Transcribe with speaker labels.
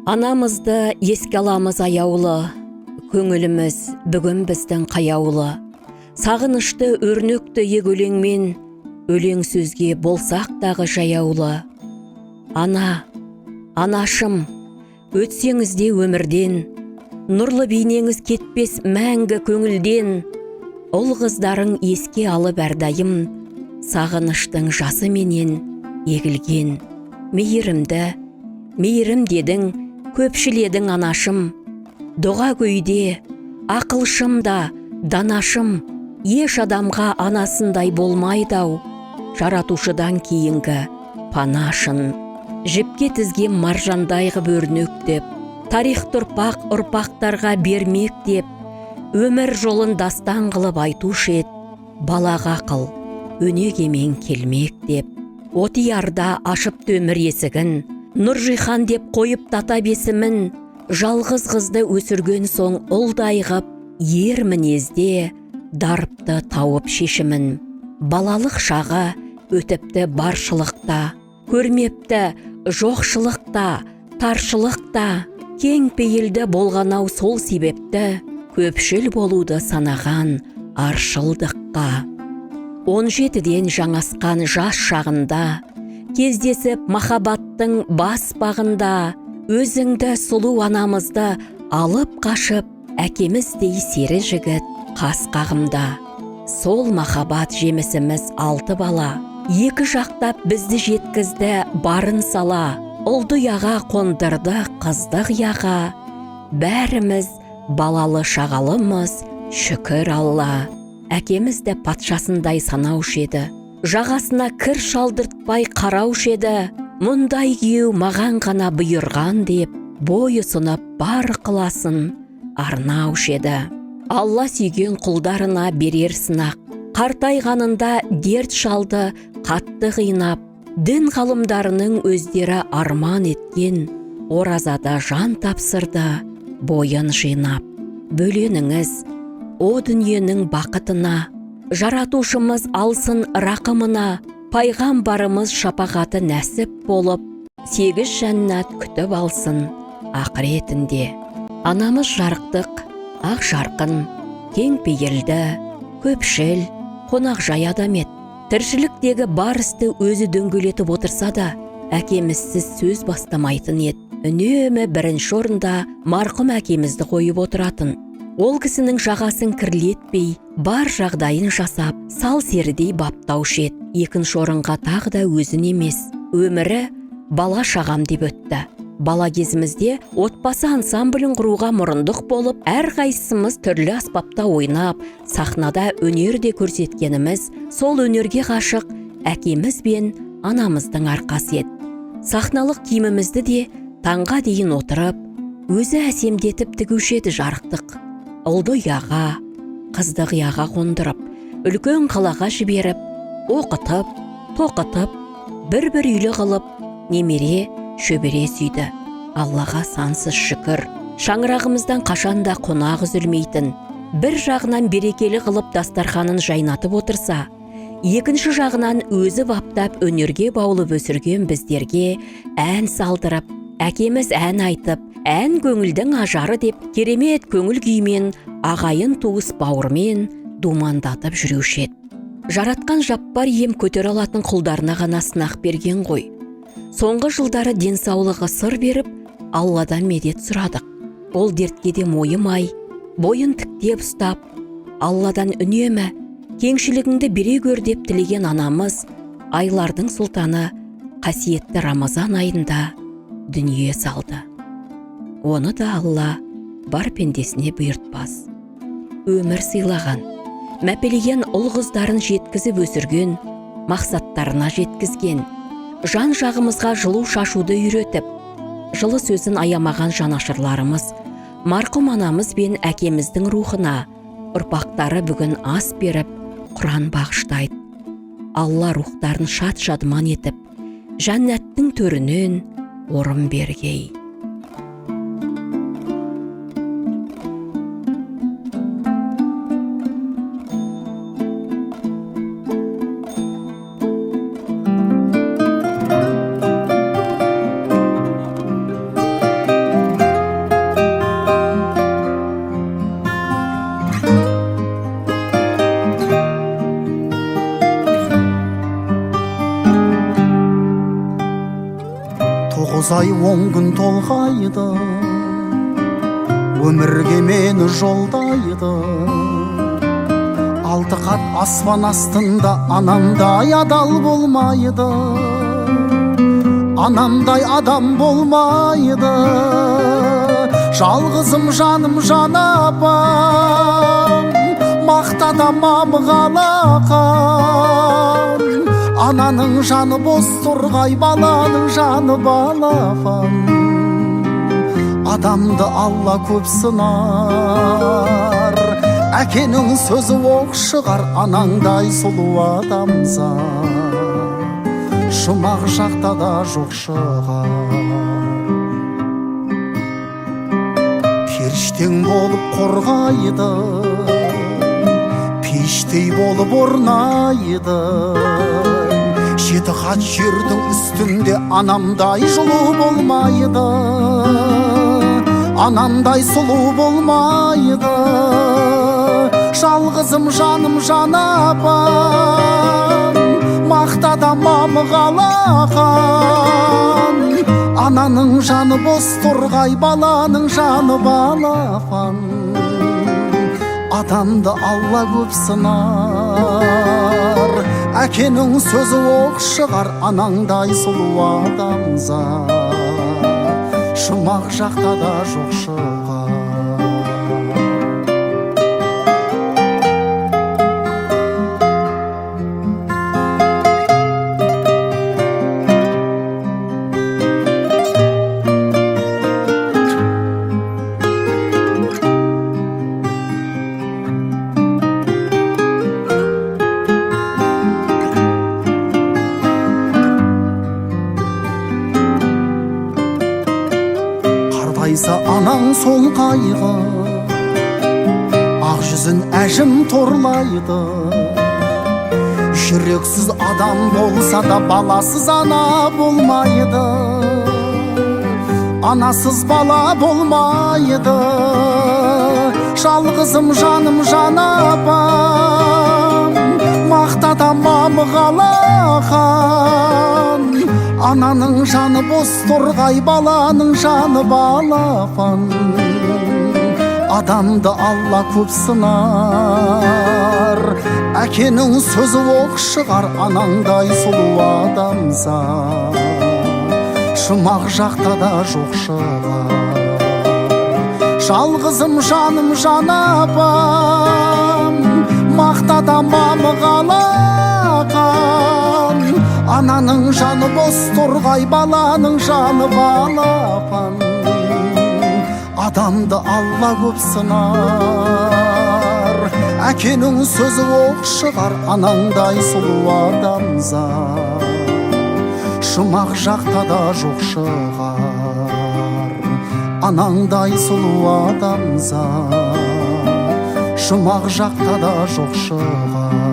Speaker 1: Анамызды еске аламыз аяулы, көңіліміз бүгін біздің қаяулы. Сағынышты өрнөкті өлеңмен, өлең сөзге болсақ дағы жаяулы. Ана, анашым, өтсеңіз де өмірден, нұрлы бейнеңіз кетпес мәңгі көңілден. Ұл қыздарың еске алып әрдайым, сағыныштың жасы менен егілген. Мейірім дедің, көпшіледің анашым, дұға көйде, ақылшым да, данашым, еш адамға анасындай болмайдау, жаратушыдан кейінгі панашын. Жіпке тізген маржандай ғып өрнөктеп, тарих тұрпақ ұрпақтарға бермек деп, өмір жолын дастан қылып айтушы ет, балаға қыл, өнегемен келмек деп. Отиярда ашып өмір есігін, Нұржихан деп қойып тата бесімін, жалғыз қызды өсірген соң ұлдай ғып, ер мінезде дарыпты тауып шешімін. Балалық шағы өтіпті баршылықта, көрмепті жоқшылықта, таршылықта, кең пейілді болғанау сол себепті, көпшіл болуды санаған аршылдыққа. 17-ден жаңасқан жас шағында, кездесіп махаббаттың бас бағында, өзіңді сұлу анамызды алып қашып, әкеміздей сері жігіт қас қағымда. Сол махаббат жемісіміз 6 бала, екі жақтап бізді жеткізді барын сала, ұлды яға қондырды қызды қияға, бәріміз балалы шағалымыз, шүкір Алла. Әкемізді патшасындай санаушы еді, жағасына кір шалдыртпай қараушы еді, мұндай күйеу маған ғана бұйырған деп, бойы сұнып бар қыласын арнаушы еді. Алла сүйген құлдарына берер сынақ, қартайғанында дерт шалды қатты қинап, дін ғалымдарының өздері арман еткен, оразада жан тапсырды бойын жинап. Бөленіңіз о дүниенің бақытына, жаратушымыз алсын рақымына, пайғамбарымыз шапағаты нәсіп болып, 8 жәннат күтіп алсын ақыретінде. Анамыз жарықтық, ақ жарқын, кең пейілді, көпшіл, қонақ жай адам ет. Тіршіліктегі бар істі өзі дөңгелетіп отырса да, әкемізсіз сөз бастамайтын ет. Үнемі бірінші орында марқұм әкемізді қойып отыратын. Ол кісінің жағасын кірлетпей, бар жағдайын жасап, сал серідей баптаушы ет. Екінші орынға тағы да өзін емес, өмірі бала шағам деп өтті. Бала кезімізде отбасы ансамблін құруға мұрындық болып, әрқайсымыз түрлі аспапта ойнап, сахнада өнерде көрсеткеніміз, сол өнерге ғашық әкеміз бен анамыздың арқасы еді. Сахналық киімімізді де таңға дейін отырып, өзі әсемдетіп тігуші еді жарықтық. Ұлды ұяға, қызды қияға қондырып, үлкен қалаға жіберіп, оқытып, тоқытып, бір-бір үйлі қылып, немере, шөбере сүйді. Аллаға сансыз шүкір. Шаңырағымыздан қашанда қонақ үзілмейтін. Бір жағынан берекелі қылып дастарханын жайнатып отырса, екінші жағынан өзі баптап өнерге баулып өсірген біздерге ән салдырып, әкеміз ән айтып, ән көңілдің ажары деп керемет көңіл күймен, ағайын туыс бауырмен думандатып жүруші еді. Жаратқан жаппар ем көтер алатын құлдарына ғана сынақ берген ғой. Соңғы жылдары денсаулығы сыр беріп, Алладан медет сұрадық. Ол дертке де мойымай, бойын тіктеп ұстап, Алладан үнемі кеңшілігіңді бере көр деп тілеген анамыз, айлардың сұлтаны қасиетті Рамазан айында дүние салды. Оны да Алла бар пендесіне бұйыртпас. Өмір сыйлаған, мәпелеген ұл қыздарын жеткізіп өсірген, мақсаттарына жеткізген, жан жағымызға жылу шашуды үйретіп, жылы сөзін аямаған жанашырларымыз, марқұм анамыз бен әкеміздің рухына ұрпақтары бүгін ас беріп, Құран бағыштайды. Алла рухтарын шат-шадыман етіп, жәннаттың төрінен орын бергей.
Speaker 2: тозай 10 күн толғайды, өмірге мені жолдайды. 6 қат аспан астында анамдай адал болмайды, анамдай адам болмайды. Жалғызым жаным жан апам, мақтадамам қалақан. Ананың жаны бос тұрғай, баланың жаны балапан. Адамды Алла көп сынар, әкенің сөзі оқ шығар. Анаңдай сұлу адамзат жұмақ жақта да жоқ шығар. Періштең болып қорғайды, пештей болып орнайды. 7 қат жердің үстінде анамдай жылу болмайды, анамдай сұлу болмайды. Жалғызым жаным жан апам, мақтадамам қалақан. Ананың жаны бос тұрғай, баланың жаны балапан. Адамды Алла көп сынар, әкенің сөзі оқ шығар. Анаңдай сұлу адамзат жұмақ жақта да жоқ шығар. Анаң сол қайғы, ақ жүзін әжім торлайды. Жүрексіз адам болса да баласыз ана болмайды, анасыз бала болмайды. Жалғызым жаным жан апам, мақтадамам қалақан. Ананың жаны бос тұрғай, баланың жаны балапан. Адамды Алла көп сынар, әкенің сөзі оқ шығар. Анаңдай сұлу адамзат жұмақ жақта да жоқ шығар. Жалғызым жаным жан апам, мақтадамам қалақан. Ананың жаны бос тұрғай, баланың жаны балапан. Адамды Алла көп сынар, әкенің сөзі оқ шығар. Анаңдай сұлу адамзат жұмақ жақта да жоқ шығар. Анаңдай сұлу адамзат жұмақ жақта да жоқ шығар.